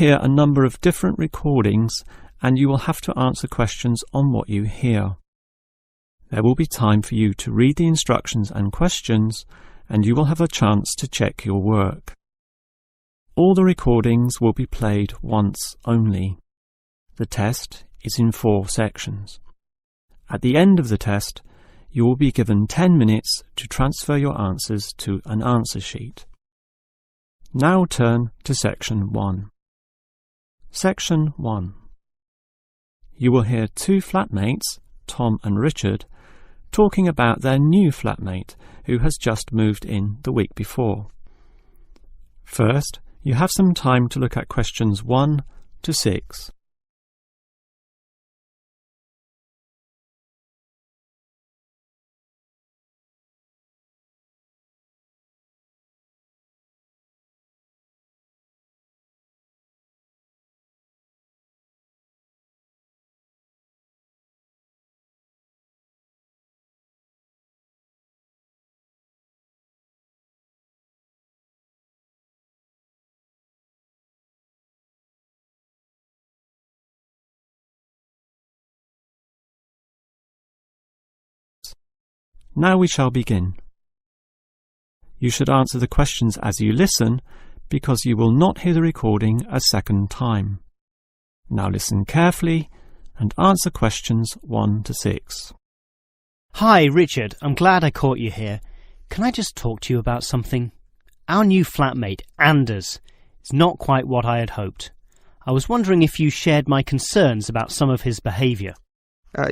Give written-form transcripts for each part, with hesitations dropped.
hear a number of different recordings and you will have to answer questions on what you hear. There will be time for you to read the instructions and questions, and you will have a chance to check your work. All the recordings will be played once only. The test is in 4 sections. At the end of the test, you will be given 10 minutes to transfer your answers to an answer sheet. Now turn to Section 1. Section 1. You will hear 2 flatmates, Tom and Richard, talking about their new flatmate who has just moved in the week before. First, you have some time to look at questions 1 to 6. Now we shall begin. You should answer the questions as you listen, because you will not hear the recording a second time. Now listen carefully and answer questions 1 to 6. Hi, Richard. I'm glad I caught you here. Can I just talk to you about something? Our new flatmate, Anders, is not quite what I had hoped. I was wondering if you shared my concerns about some of his behaviour.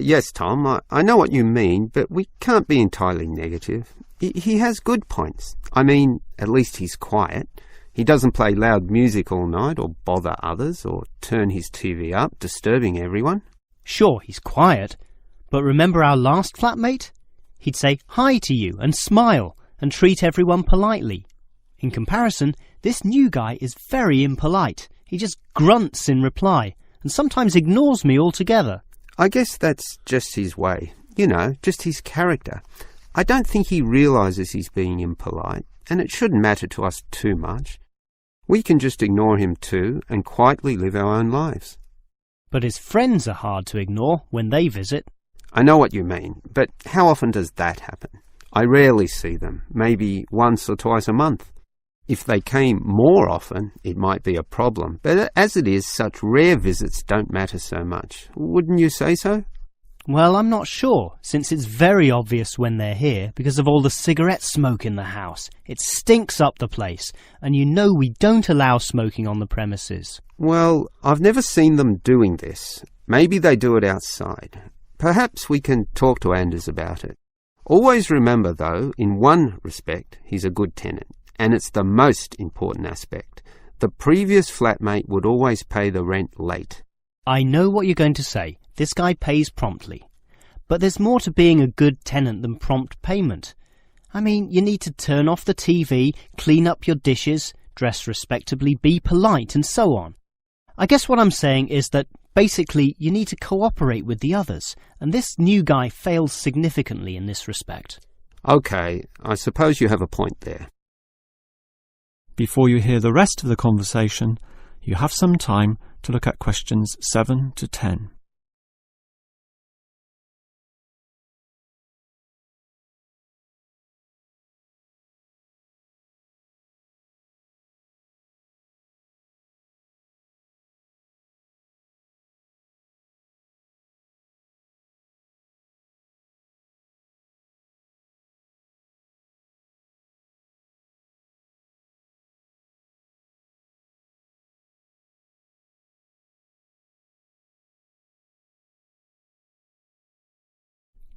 Yes, Tom, I know what you mean, but we can't be entirely negative. He has good points. I mean, at least he's quiet. He doesn't play loud music all night or bother others or turn his TV up, disturbing everyone. Sure, he's quiet, but remember our last flatmate? He'd say hi to you and smile and treat everyone politely. In comparison, this new guy is very impolite. He just grunts in reply and sometimes ignores me altogether. I guess that's just his way. You know, just his character. I don't think he realises he's being impolite, and it shouldn't matter to us too much. We can just ignore him too and quietly live our own lives. But his friends are hard to ignore when they visit. I know what you mean, but how often does that happen? I rarely see them, maybe once or twice a month. If they came more often, it might be a problem, but as it is, such rare visits don't matter so much. Wouldn't you say so? Well, I'm not sure, since it's very obvious when they're here because of all the cigarette smoke in the house. It stinks up the place, and you know we don't allow smoking on the premises. Well, I've never seen them doing this. Maybe they do it outside. Perhaps we can talk to Anders about it. Always remember, though, in one respect, he's a good tenant. And it's the most important aspect. The previous flatmate would always pay the rent late. I know what you're going to say. This guy pays promptly. But there's more to being a good tenant than prompt payment. I mean, you need to turn off the TV, clean up your dishes, dress respectably, be polite, and so on. I guess what I'm saying is that basically you need to cooperate with the others, and this new guy fails significantly in this respect. Okay, I suppose you have a point there. Before you hear the rest of the conversation, you have some time to look at questions 7 to 10.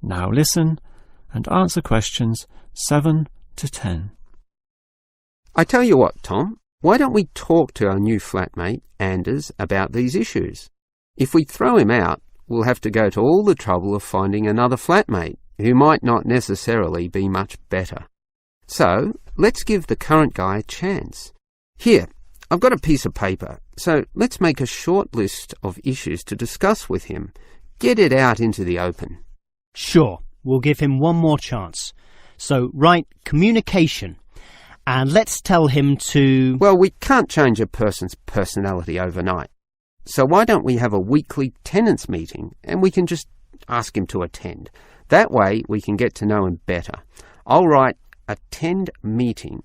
Now listen and answer questions 7 to 10. I tell you what, Tom, why don't we talk to our new flatmate, Anders, about these issues? If we throw him out, we'll have to go to all the trouble of finding another flatmate, who might not necessarily be much better. So, let's give the current guy a chance. Here, I've got a piece of paper, so let's make a short list of issues to discuss with him. Get it out into the open. Sure, we'll give him one more chance. So write communication And let's tell him to... Well, we can't change a person's personality overnight. So why don't we have a weekly tenants meeting and we can just ask him to attend. That way we can get to know him better. I'll write attend meeting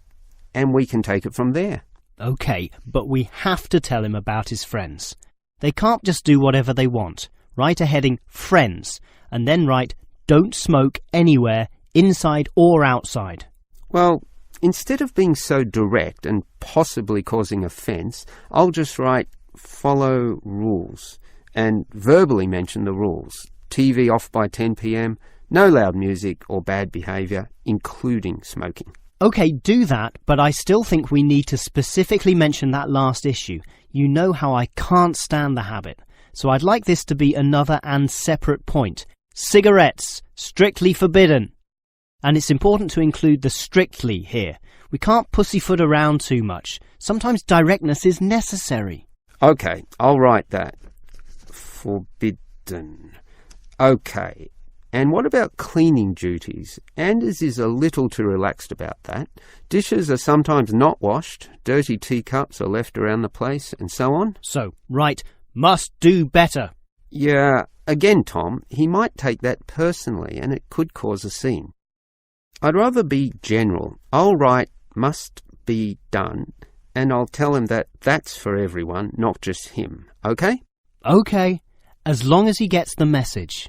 and we can take it from there. OK, but we have to tell him about his friends. They can't just do whatever they want. Write a heading friends and then write don't smoke anywhere, inside or outside. Well, instead of being so direct and possibly causing offence, I'll just write follow rules and verbally mention the rules. TV off by 10 p.m, no loud music or bad behaviour, including smoking. OK, do that, but I still think we need to specifically mention that last issue. You know how I can't stand the habit. So I'd like this to be another and separate point. Cigarettes, strictly forbidden. And it's important to include the strictly here. We can't pussyfoot around too much. Sometimes directness is necessary. OK, I'll write that. Forbidden. OK. And what about cleaning duties? Anders is a little too relaxed about that. Dishes are sometimes not washed, dirty teacups are left around the place, and so on. So, right, must do better. Yeah, again, Tom, he might take that personally and it could cause a scene. I'd rather be general. I'll write must be done and I'll tell him that that's for everyone, not just him. OK? OK, as long as he gets the message.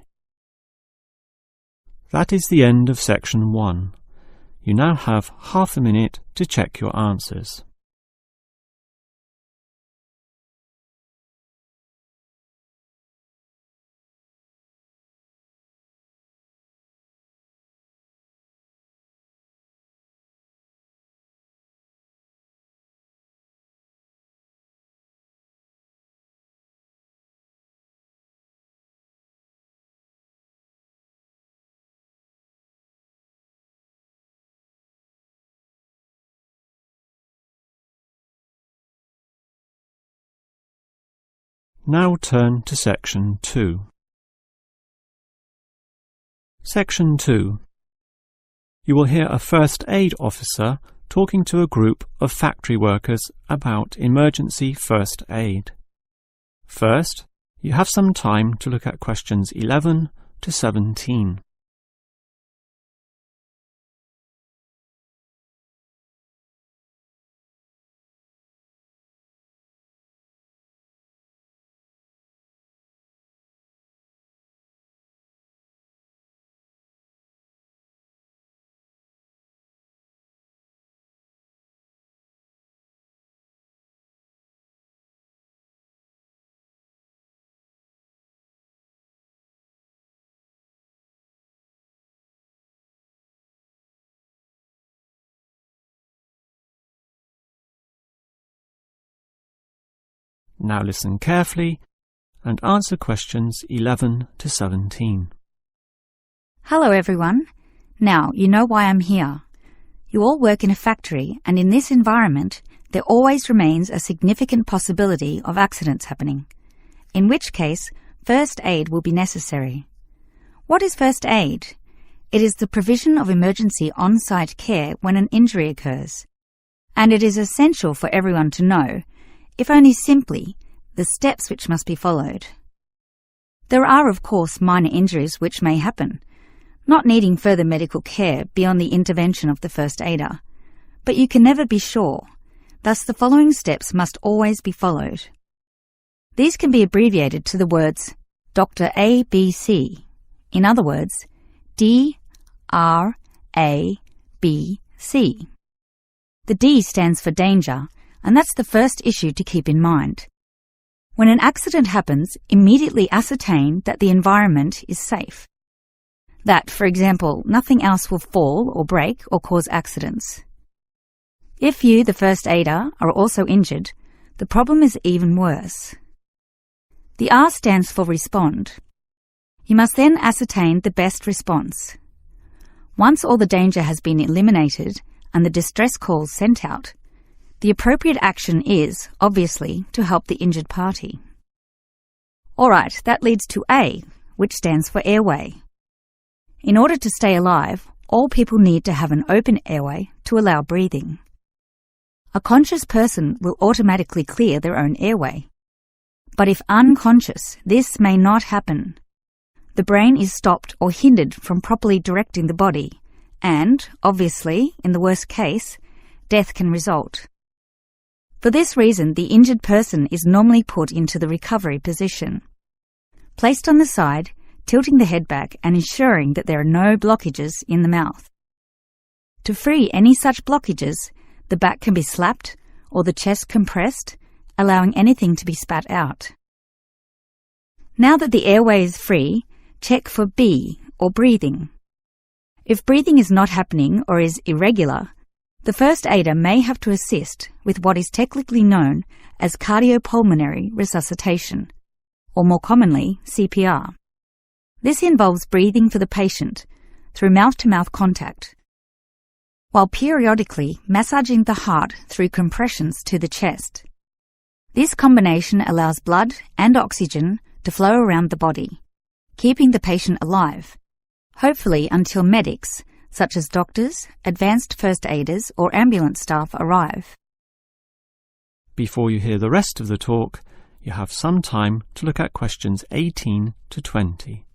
That is the end of section 1. You now have half a minute to check your answers. Now turn to section 2. Section 2. You will hear a first aid officer talking to a group of factory workers about emergency first aid. First, you have some time to look at questions 11 to 17. Now listen carefully and answer questions 11 to 17. Hello everyone. Now you know why I'm here. You all work in a factory and in this environment there always remains a significant possibility of accidents happening, in which case first aid will be necessary. What is first aid? It is the provision of emergency on-site care when an injury occurs, and it is essential for everyone to know, if only simply, the steps which must be followed. There are, of course, minor injuries which may happen, not needing further medical care beyond the intervention of the first aider, but you can never be sure, thus the following steps must always be followed. These can be abbreviated to the words Dr. ABC, in other words, DRABC. The D stands for danger, and that's the first issue to keep in mind. When an accident happens, immediately ascertain that the environment is safe. That, for example, nothing else will fall or break or cause accidents. If you, the first aider, are also injured, the problem is even worse. The R stands for respond. You must then ascertain the best response. Once all the danger has been eliminated and the distress calls sent out, the appropriate action is, obviously, to help the injured party. Alright, that leads to A, which stands for airway. In order to stay alive, all people need to have an open airway to allow breathing. A conscious person will automatically clear their own airway. But if unconscious, this may not happen. The brain is stopped or hindered from properly directing the body, and, obviously, in the worst case, death can result. For this reason, the injured person is normally put into the recovery position. Placed on the side, tilting the head back and ensuring that there are no blockages in the mouth. To free any such blockages, the back can be slapped or the chest compressed, allowing anything to be spat out. Now that the airway is free, check for B, or breathing. If breathing is not happening or is irregular, the first aider may have to assist with what is technically known as cardiopulmonary resuscitation, or more commonly, CPR. This involves breathing for the patient through mouth-to-mouth contact, while periodically massaging the heart through compressions to the chest. This combination allows blood and oxygen to flow around the body, keeping the patient alive, hopefully until medics, such as doctors, advanced first aiders, or ambulance staff arrive. Before you hear the rest of the talk, you have some time to look at questions 18 to 20.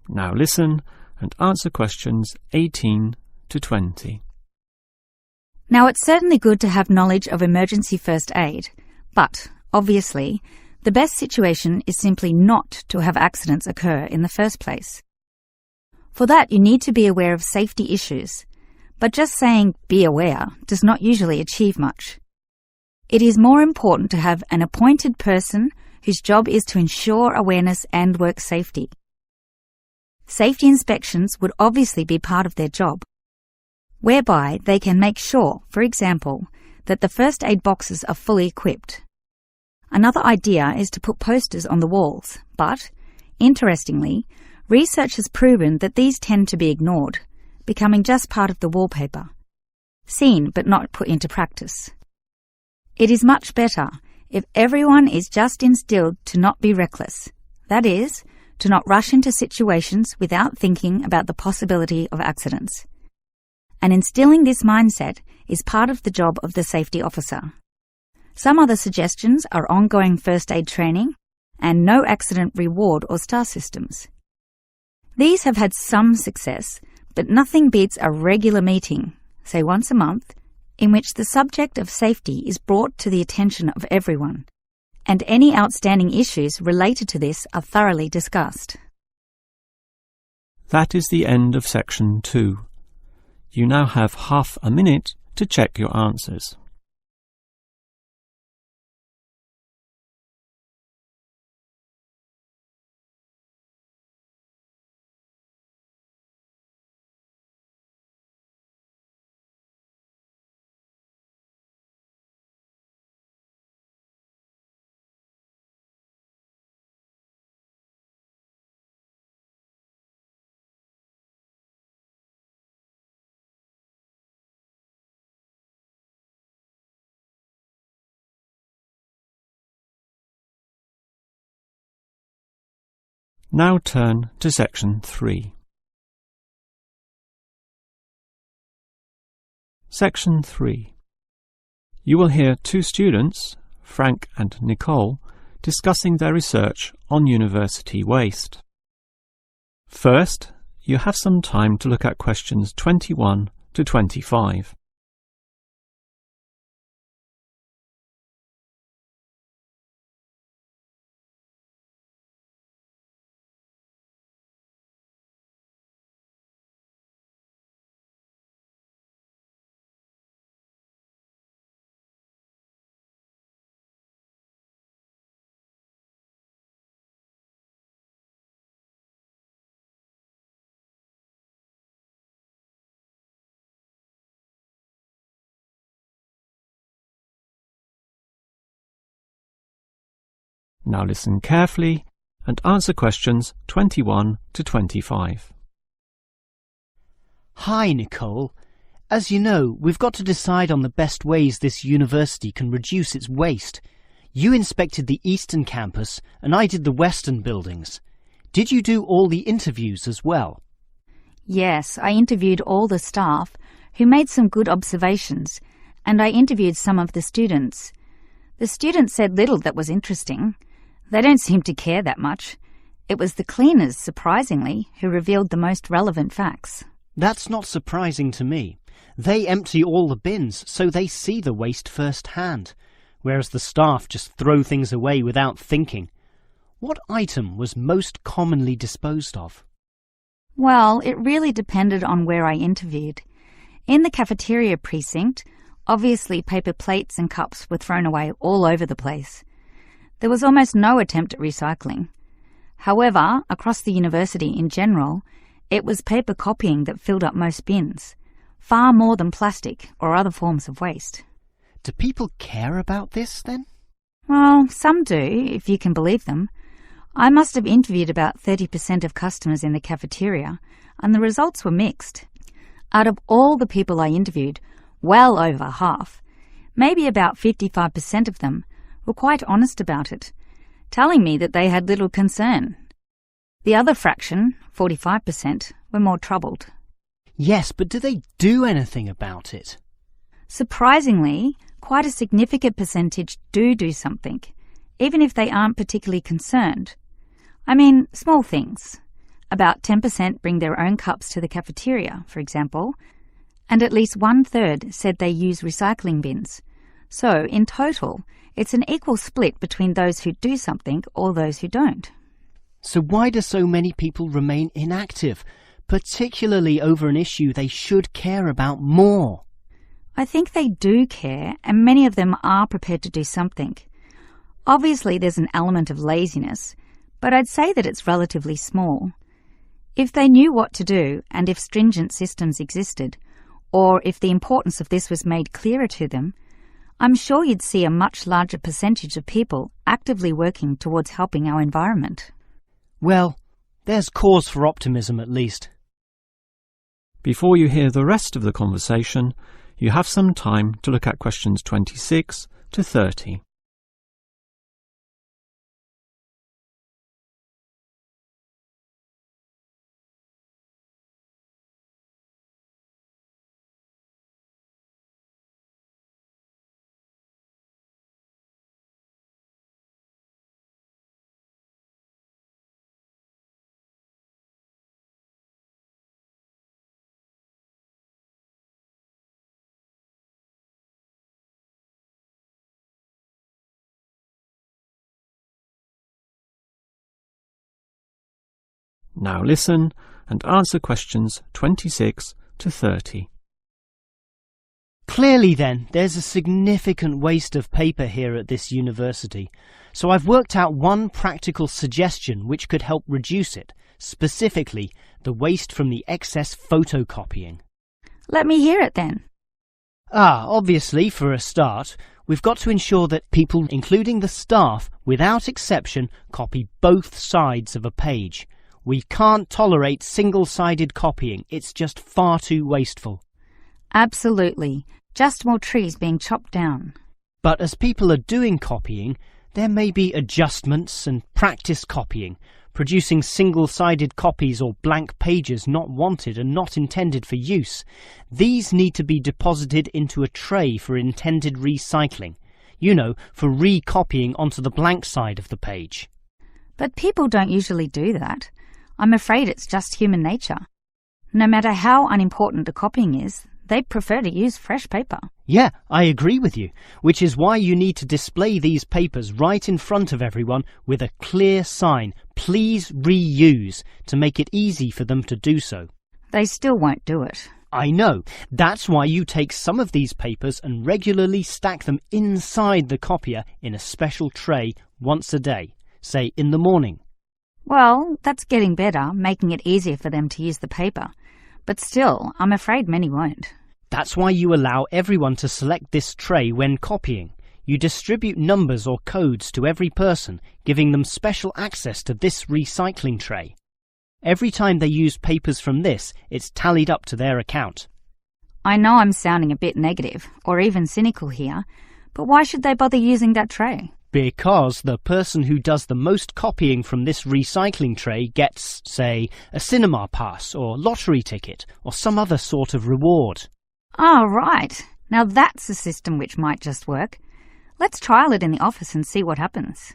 Now listen and answer questions 18 to 20. Now, it's certainly good to have knowledge of emergency first aid, but, obviously, the best situation is simply not to have accidents occur in the first place. For that, you need to be aware of safety issues, but just saying "be aware" does not usually achieve much. It is more important to have an appointed person whose job is to ensure awareness and work safety. Safety inspections would obviously be part of their job, whereby they can make sure, for example, that the first aid boxes are fully equipped. Another idea is to put posters on the walls, but, interestingly, research has proven that these tend to be ignored, becoming just part of the wallpaper, seen but not put into practice. It is much better if everyone is just instilled to not be reckless, that is, to not rush into situations without thinking about the possibility of accidents. And instilling this mindset is part of the job of the safety officer. Some other suggestions are ongoing first aid training and no accident reward or star systems. These have had some success, but nothing beats a regular meeting, say once a month, in which the subject of safety is brought to the attention of everyone, and any outstanding issues related to this are thoroughly discussed. That is the end of section 2. You now have half a minute to check your answers. Now turn to section 3. Section 3. You will hear two students, Frank and Nicole, discussing their research on university waste. First, you have some time to look at questions 21 to 25. Now listen carefully and answer questions 21 to 25. Hi, Nicole. As you know, we've got to decide on the best ways this university can reduce its waste. You inspected the eastern campus and I did the western buildings. Did you do all the interviews as well? Yes, I interviewed all the staff who made some good observations, and I interviewed some of the students. The students said little that was interesting. They don't seem to care that much. It was the cleaners, surprisingly, who revealed the most relevant facts. That's not surprising to me. They empty all the bins, so they see the waste firsthand, whereas the staff just throw things away without thinking. What item was most commonly disposed of? Well, it really depended on where I interviewed. In the cafeteria precinct, obviously paper plates and cups were thrown away all over the place. There was almost no attempt at recycling. However, across the university in general, it was paper copying that filled up most bins, far more than plastic or other forms of waste. Do people care about this, then? Well, some do, if you can believe them. I must have interviewed about 30% of customers in the cafeteria, and the results were mixed. Out of all the people I interviewed, well over half, maybe about 55% of them, were quite honest about it, telling me that they had little concern. The other fraction, 45%, were more troubled. Yes, but do they do anything about it? Surprisingly, quite a significant percentage do something, even if they aren't particularly concerned. I mean, small things. About 10% bring their own cups to the cafeteria, for example, and at least 1/3 said they use recycling bins. So, in total, it's an equal split between those who do something or those who don't. So why do so many people remain inactive, particularly over an issue they should care about more? I think they do care, and many of them are prepared to do something. Obviously, there's an element of laziness, but I'd say that it's relatively small. If they knew what to do, and if stringent systems existed, or if the importance of this was made clearer to them, I'm sure you'd see a much larger percentage of people actively working towards helping our environment. Well, there's cause for optimism at least. Before you hear the rest of the conversation, you have some time to look at questions 26 to 30. Now listen and answer questions 26 to 30. Clearly then, there's a significant waste of paper here at this university, so I've worked out one practical suggestion which could help reduce it, specifically the waste from the excess photocopying. Let me hear it then. Obviously, for a start, we've got to ensure that people, including the staff, without exception, copy both sides of a page. We can't tolerate single-sided copying. It's just far too wasteful. Absolutely. Just more trees being chopped down. But as people are doing copying, there may be adjustments and practice copying, producing single-sided copies or blank pages not wanted and not intended for use. These need to be deposited into a tray for intended recycling. You know, for recopying onto the blank side of the page. But people don't usually do that. I'm afraid it's just human nature. No matter how unimportant the copying is, they prefer to use fresh paper. Yeah, I agree with you, which is why you need to display these papers right in front of everyone with a clear sign, "Please reuse," to make it easy for them to do so. They still won't do it. I know. That's why you take some of these papers and regularly stack them inside the copier in a special tray once a day, say in the morning. Well, that's getting better, making it easier for them to use the paper. But still, I'm afraid many won't. That's why you allow everyone to select this tray when copying. You distribute numbers or codes to every person, giving them special access to this recycling tray. Every time they use papers from this, it's tallied up to their account. I know I'm sounding a bit negative, or even cynical here, but why should they bother using that tray? Because the person who does the most copying from this recycling tray gets, say, a cinema pass or lottery ticket or some other sort of reward. Ah, right. Now that's a system which might just work. Let's trial it in the office and see what happens.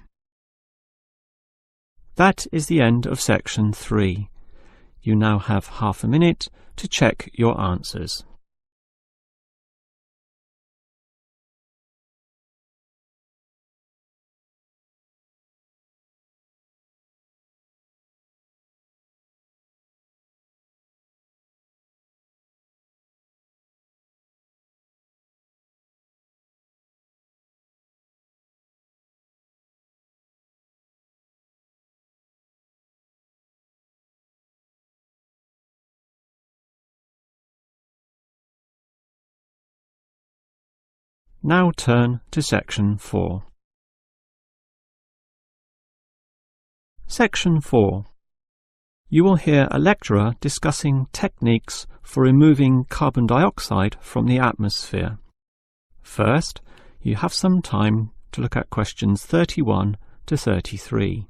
That is the end of section 3. You now have half a minute to check your answers. Now turn to section 4. Section 4. You will hear a lecturer discussing techniques for removing carbon dioxide from the atmosphere. First, you have some time to look at questions 31 to 33.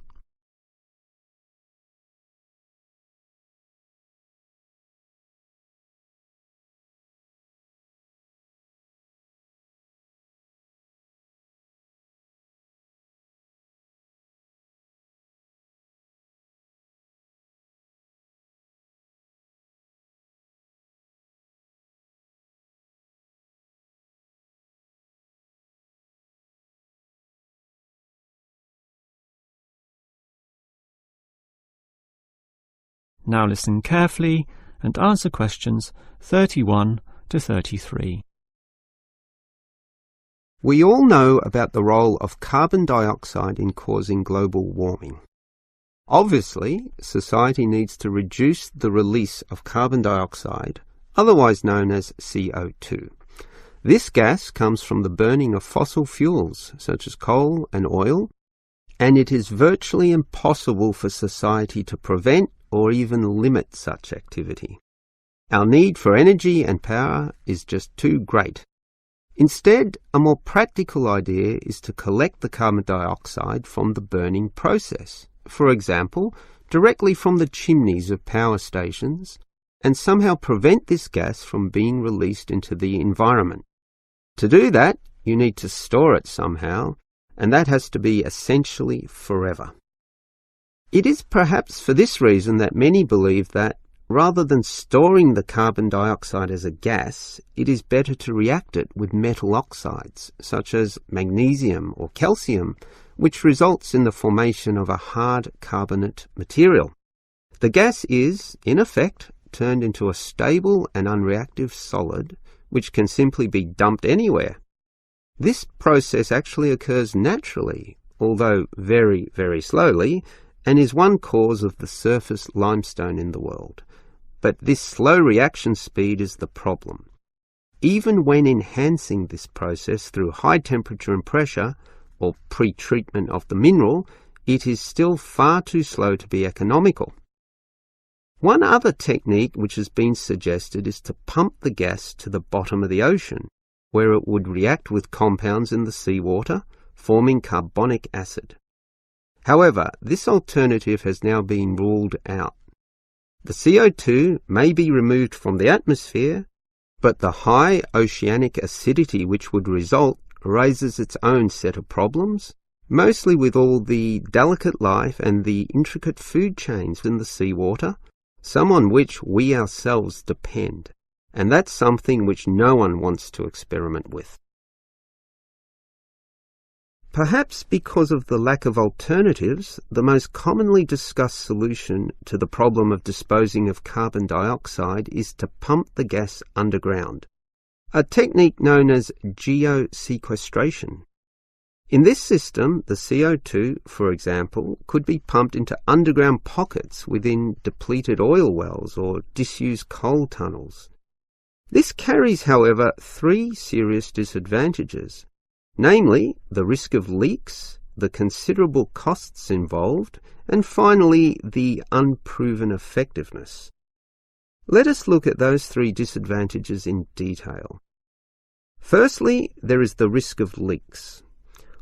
Now listen carefully and answer questions 31 to 33. We all know about the role of carbon dioxide in causing global warming. Obviously, society needs to reduce the release of carbon dioxide, otherwise known as CO2. This gas comes from the burning of fossil fuels, such as coal and oil, and it is virtually impossible for society to prevent or even limit such activity. Our need for energy and power is just too great. Instead, a more practical idea is to collect the carbon dioxide from the burning process, for example, directly from the chimneys of power stations, and somehow prevent this gas from being released into the environment. To do that, you need to store it somehow, and that has to be essentially forever. It is perhaps for this reason that many believe that, rather than storing the carbon dioxide as a gas, it is better to react it with metal oxides, such as magnesium or calcium, which results in the formation of a hard carbonate material. The gas is, in effect, turned into a stable and unreactive solid, which can simply be dumped anywhere. This process actually occurs naturally, although very, very slowly, and is one cause of the surface limestone in the world. But this slow reaction speed is the problem. Even when enhancing this process through high temperature and pressure, or pre-treatment of the mineral, it is still far too slow to be economical. One other technique which has been suggested is to pump the gas to the bottom of the ocean, where it would react with compounds in the seawater, forming carbonic acid. However, this alternative has now been ruled out. The CO2 may be removed from the atmosphere, but the high oceanic acidity which would result raises its own set of problems, mostly with all the delicate life and the intricate food chains in the seawater, some on which we ourselves depend, and that's something which no one wants to experiment with. Perhaps because of the lack of alternatives, the most commonly discussed solution to the problem of disposing of carbon dioxide is to pump the gas underground, a technique known as Geosequestration. In this system, the CO2, for example, could be pumped into underground pockets within depleted oil wells or disused coal tunnels. This carries, however, 3 serious disadvantages. namely the risk of leaks, the considerable costs involved, and finally the unproven effectiveness. Let us look at those three disadvantages in detail. Firstly, there is the risk of leaks.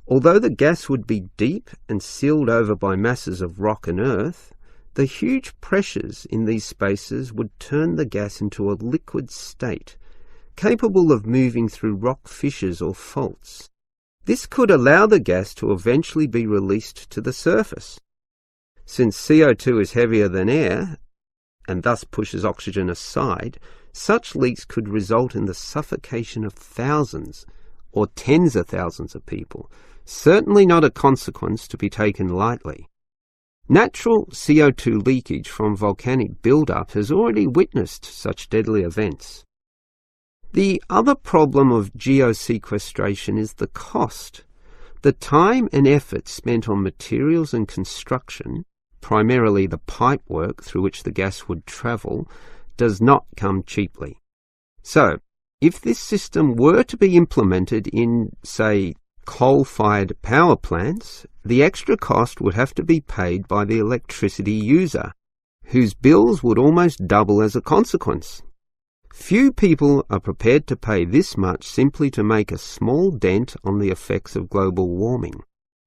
Although the gas would be deep and sealed over by masses of rock and earth, the huge pressures in these spaces would turn the gas into a liquid state, capable of moving through rock fissures or faults. This could allow the gas to eventually be released to the surface. Since CO2 is heavier than air, and thus pushes oxygen aside, such leaks could result in the suffocation of thousands or tens of thousands of people, certainly not a consequence to be taken lightly. Natural CO2 leakage from volcanic buildup has already witnessed such deadly events. The other problem of geosequestration is the cost. The time and effort spent on materials and construction, primarily the pipework through which the gas would travel, does not come cheaply. So, if this system were to be implemented in, say, coal-fired power plants, the extra cost would have to be paid by the electricity user, whose bills would almost double as a consequence. Few people are prepared to pay this much simply to make a small dent on the effects of global warming.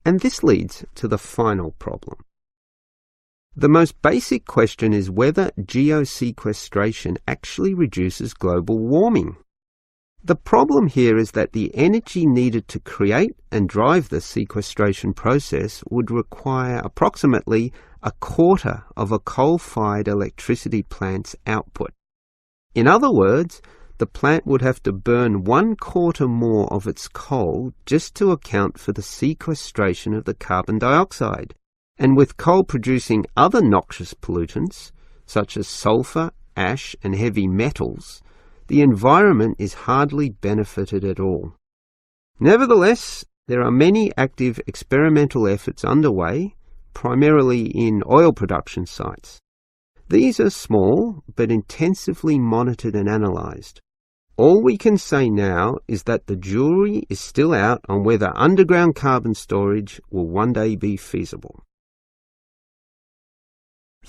And this leads to the final problem. The most basic question is whether geosequestration actually reduces global warming. The problem here is that the energy needed to create and drive the sequestration process would require approximately a quarter of a coal-fired electricity plant's output. In other words, the plant would have to burn 1/4 more of its coal just to account for the sequestration of the carbon dioxide. And with coal producing other noxious pollutants, such as sulfur, ash, and heavy metals, the environment is hardly benefited at all. Nevertheless, there are many active experimental efforts underway, primarily in oil production sites. These are small, but intensively monitored and analysed. All we can say now is that the jury is still out on whether underground carbon storage will one day be feasible.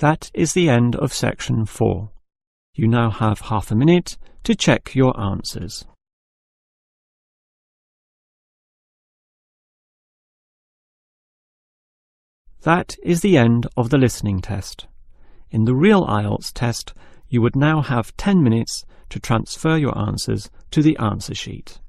That is the end of section 4. You now have half a minute to check your answers. That is the end of the listening test. In the real IELTS test, you would now have 10 minutes to transfer your answers to the answer sheet.